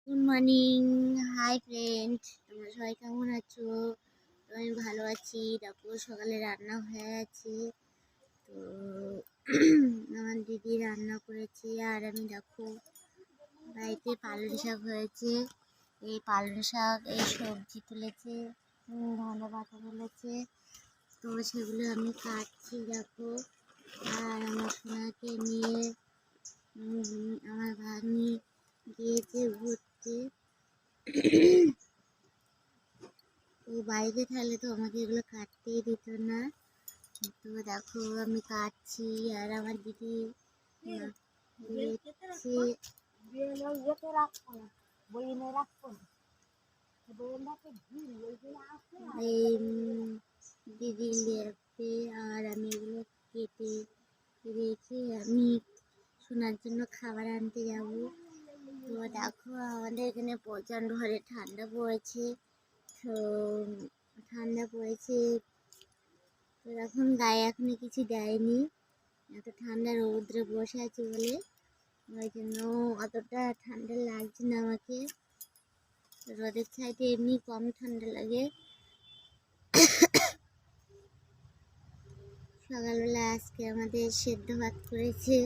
Good morning. Hi friend, তোমরা সবাই কেমন আছো? তো আমি ভালো আছি। দেখো সকালে রান্না হয়ে আছে, তো আমার দিদি রান্না করেছে আর আমি দেখো বাড়িতে পালং শাক হয়েছে। এই পালং শাক এই সবজি তুলেছে, ধনে পাতা তুলেছে, তো সেগুলো আমি কাটছি দেখো। আর আমার সোনাকে নিয়ে আমার ভাগ্নি গিয়েছে ঘুরতে। তো বাড়িতে থাকলে তো আমাকে এগুলো কাটতেই দিত না। তো দেখো আমি কাটছি আর আমার দিদি দিদি লেপে আর আমি এগুলো কেটে রেখে আমি শোনার জন্য খাবার আনতে যাব। তো দেখো আমাদের এখানে প্রচণ্ড হারে ঠান্ডা পড়েছে, তো ঠান্ডা পড়েছে, তো এখন গায়ে এখনো কিছু দেয়নি, এত ঠান্ডা রৌদ্রে বসে আছে বলে ওই জন্য অতটা ঠান্ডা লাগছে না আমাকে। রোদের ছাইতে এমনি কম ঠান্ডা লাগে। সকালবেলা আজকে আমাদের সেদ্ধ ভাত করেছে।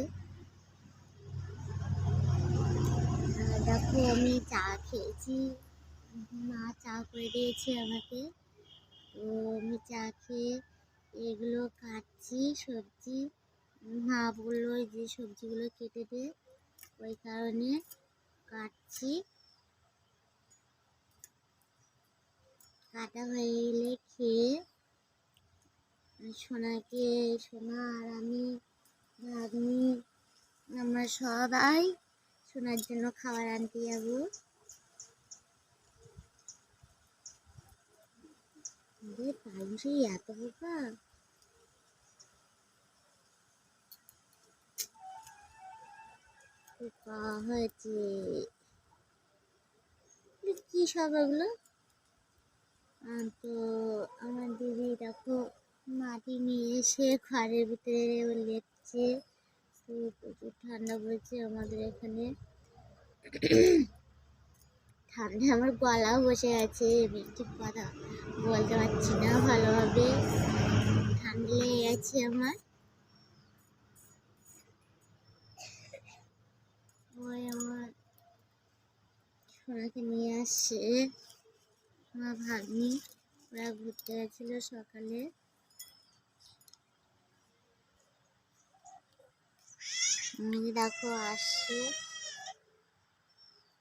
দেখো আমি চা খেয়েছি, মা চা করে দিয়েছে আমাকে, তো আমি চা খেয়ে এগুলো কাটছি সবজি। মা বললো যে সবজিগুলো কেটে দে, ওই কারণে কাটছি। কাটা হয়ে গেলে খেয়ে সোনা আর আমি ভাগ্নি আমরা সবাই সোনার জন্য খাবার আনতে যাবো। পালং এত বোকা, পোকা হয়েছে কি সব এগুলো। তো আমার দিদি দেখো মাটি নিয়ে এসে ঘরের ভিতরে লেপছে, তো প্রচুর ঠান্ডা পড়েছে আমাদের এখানে। ঠান্ডা আমার গলাও বসে গেছে, আমি ঠিক কথা বলতে পারছি না ভালোভাবে, ঠান্ডা লেগে গেছে আমার। ওই আমার সোনাকে নিয়ে আসছে আমার ভাগ্নি, ওরা ঘুরতে গেছিল সকালে। দেখো আসছে।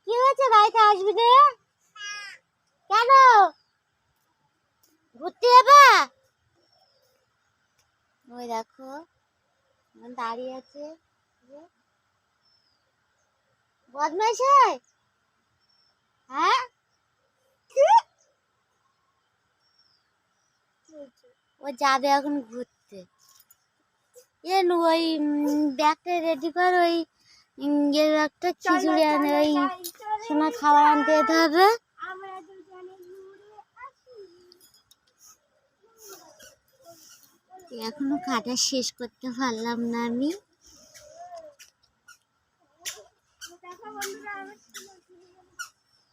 কি হয়েছে, বাড়িতে আসবি না কেন? ঘুরতে যাবা? ওই দেখো দাঁড়িয়ে আছে, বদমাইশ হয়। হ্যাঁ ও যাবে এখন ঘুরতে। ওই ব্যাগটা রেডি কর, ওই একটা খিচুড়ি আনে, ওই সোনা খাবার আনতে যেতে হবে। এখনো কাটা শেষ করতে পারলাম না আমি।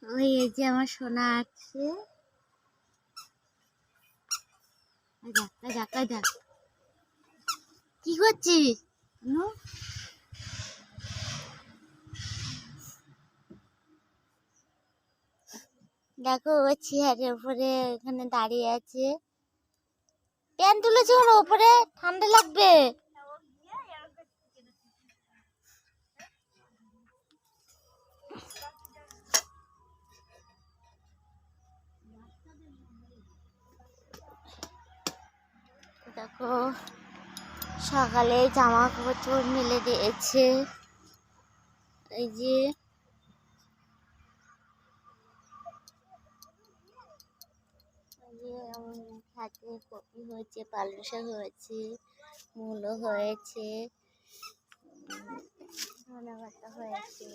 ওই এই যে আমার সোনা আছে, কি করছিস? দেখো ও চেয়ারের উপরে এখানে দাঁড়িয়ে আছে, প্যান্ট তুলেছে ওর উপরে, ঠান্ডা লাগবে। দেখো সকালে জামা কাপড় মেলে দিয়েছে, এই যে হাতে কপি হয়েছে, পালং শাক হয়েছে, মূলো হয়েছে, ধনে পাতা হয়েছে।